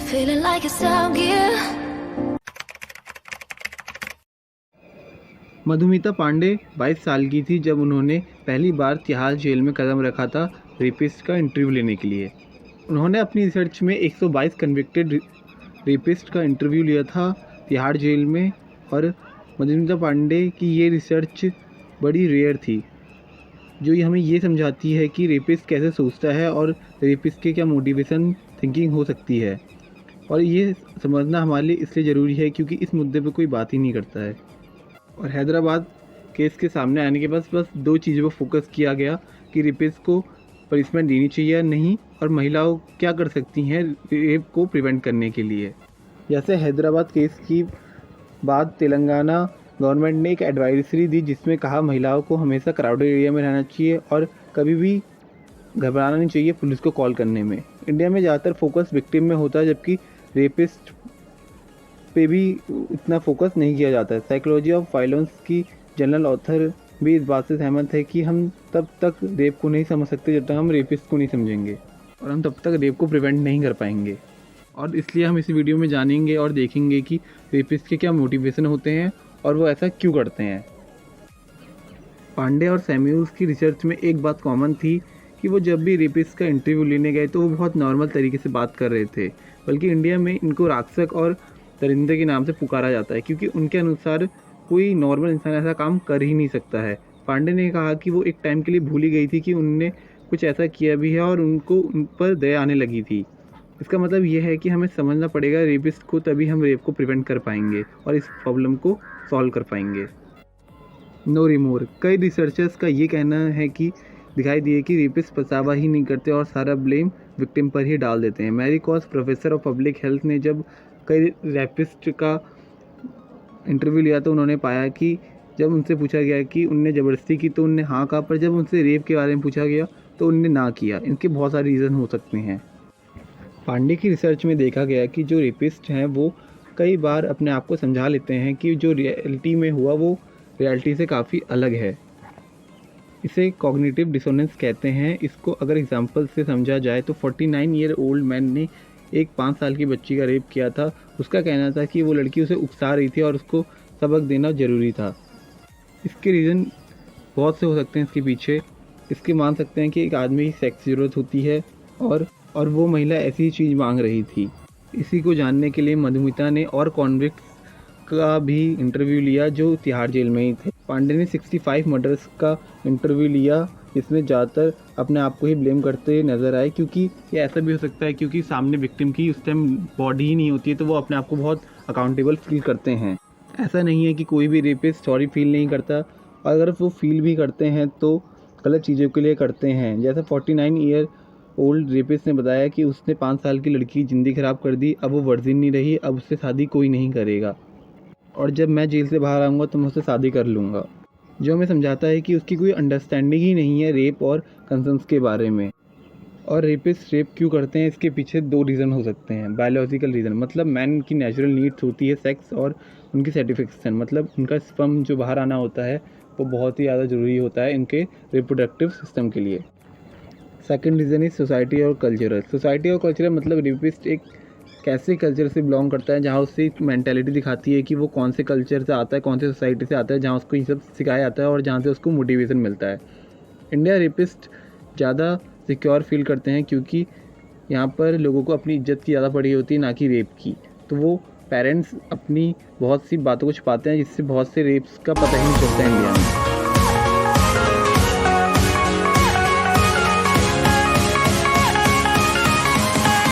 feeling like it's out gear. Madhumita Pandey 22 साल की थी जब उन्होंने पहली बार तिहाड़ जेल में कदम रखा था रेपिस्ट का इंटरव्यू लेने के लिए। उन्होंने अपनी रिसर्च में 122 कन्विक्टेड रेपिस्ट का इंटरव्यू लिया था तिहाड़ जेल में, और मधुमिता पांडे की ये रिसर्च बड़ी रेयर थी, जो हमें ये समझाती है कि रेपिस्ट कैसे सोचता है और रेपिस्ट के क्या मोटिवेशन थिंकिंग हो सकती है। और ये समझना हमारे लिए इसलिए ज़रूरी है क्योंकि इस मुद्दे पर कोई बात ही नहीं करता है। और हैदराबाद केस के सामने आने के बाद बस दो चीज़ों पर फोकस किया गया कि रेपिस्ट को पनिशमेंट देनी चाहिए या नहीं, और महिलाओं क्या कर सकती हैं रेप को प्रिवेंट करने के लिए। जैसे हैदराबाद केस की बाद तेलंगाना गवर्नमेंट ने एक एडवाइजरी दी जिसमें कहा महिलाओं को हमेशा क्राउडेड एरिया में रहना चाहिए और कभी भी घबराना नहीं चाहिए पुलिस को कॉल करने में। इंडिया में ज़्यादातर फोकस विक्टिम में होता है, जबकि रेपिस्ट पे भी इतना फोकस नहीं किया जाता है। साइकोलॉजी ऑफ वायलेंस की जनरल ऑथर भी इस बात से सहमत है कि हम तब तक रेप को नहीं समझ सकते जब तक हम रेपिस्ट को नहीं समझेंगे, और हम तब तक रेप को प्रिवेंट नहीं कर पाएंगे। और इसलिए हम इस वीडियो में जानेंगे और देखेंगे कि रेपिस्ट के क्या मोटिवेशन होते हैं और वो ऐसा क्यों करते हैं। पांडे और सैम्यूल्स की रिसर्च में एक बात कॉमन थी कि वो जब भी रेपिस्ट का इंटरव्यू लेने गए तो वो बहुत नॉर्मल तरीके से बात कर रहे थे, बल्कि इंडिया में इनको राक्षस और दरिंदे के नाम से पुकारा जाता है क्योंकि उनके अनुसार कोई नॉर्मल इंसान ऐसा काम कर ही नहीं सकता है। पांडे ने कहा कि वो एक टाइम के लिए भूल ही गई थी कि उनने कुछ ऐसा किया भी है और उनको उन पर दया आने लगी थी। इसका मतलब ये है कि हमें समझना पड़ेगा रेपिस्ट को, तभी हम रेप को प्रिवेंट कर पाएंगे और इस प्रॉब्लम को सॉल्व कर पाएंगे। नो रिमोर। कई रिसर्चर्स का ये कहना है कि दिखाई दिए कि रेपिस्ट पछतावा ही नहीं करते और सारा ब्लेम विक्टिम पर ही डाल देते हैं। Mary Koss, professor of public health, ने जब कई रेपिस्ट का इंटरव्यू लिया तो उन्होंने पाया कि जब उनसे पूछा गया कि उनने ज़बरदस्ती की तो उनने हाँ कहा, पर जब उनसे रेप के बारे में पूछा गया तो उनने ना किया। इनके बहुत सारे रीज़न हो सकते हैं। पांडे की रिसर्च में देखा गया कि जो रेपिस्ट हैं वो कई बार अपने आप को समझा लेते हैं कि जो रियलिटी में हुआ वो रियलिटी से काफ़ी अलग है। इसे कॉग्निटिव डिसोनेंस कहते हैं। इसको अगर एग्जांपल से समझा जाए तो 49 ईयर ओल्ड मैन ने एक 5 साल की बच्ची का रेप किया था। उसका कहना था कि वो लड़की उसे उकसा रही थी और उसको सबक देना ज़रूरी था। इसके रीज़न बहुत से हो सकते हैं इसके पीछे। इसके मान सकते हैं कि एक आदमी की सेक्स की ज़रूरत होती है और वो महिला ऐसी ही चीज़ मांग रही थी। इसी को जानने के लिए मधुमिता ने और कॉन्विक्ट का भी इंटरव्यू लिया जो तिहाड़ जेल में ही थे। पांडे ने 65 मर्डर्स का इंटरव्यू लिया, इसमें ज़्यादातर अपने आप को ही ब्लेम करते नज़र आए, क्योंकि ये ऐसा भी हो सकता है क्योंकि सामने विक्टिम की उस टाइम बॉडी ही नहीं होती है तो वो अपने आप को बहुत अकाउंटेबल फील करते हैं। ऐसा नहीं है कि कोई भी रेपिस्ट सॉरी फील नहीं करता, अगर वो फील भी करते हैं तो गलत चीज़ों के लिए करते हैं। जैसा 49 ईयर ओल्ड रेपिस्ट ने बताया कि उसने 5 साल की लड़की की ज़िंदगी ख़राब कर दी, अब वो वर्जिन नहीं रही, अब उससे शादी कोई नहीं करेगा और जब मैं जेल से बाहर आऊँगा तो मैं उससे शादी कर लूँगा। जो हमें समझाता है कि उसकी कोई अंडरस्टैंडिंग ही नहीं है रेप और कंसर्न्स के बारे में। और रेपिस्ट रेप क्यों करते हैं, इसके पीछे 2 रीज़न हो सकते हैं। बायोलॉजिकल रीज़न, मतलब मैन की नेचुरल नीड्स होती है सेक्स और उनकी सेटिस्फेक्शन, मतलब उनका स्पर्म जो बाहर आना होता है वो बहुत ही ज़्यादा ज़रूरी होता है इनके रिप्रोडक्टिव सिस्टम के लिए। सेकंड रीज़न इज सोसाइटी और कल्चरल। सोसाइटी और कल्चरल मतलब रेपिस्ट एक कैसे कल्चर से बिलोंग करता है जहाँ उससे मैंटेलिटी दिखाती है कि वो कौन से कल्चर से आता है, कौन से सोसाइटी से आता है जहाँ उसको ये सब सिखाया जाता है और जहाँ से उसको मोटिवेशन मिलता है। इंडिया रेपिस्ट ज़्यादा सिक्योर फील करते हैं क्योंकि यहाँ पर लोगों को अपनी इज्जत की ज़्यादा पड़ी होती है, ना कि रेप की। तो वो पेरेंट्स अपनी बहुत सी बातों को छुपाते हैं जिससे बहुत से रेप्स का पता ही नहीं चलता है इंडिया में।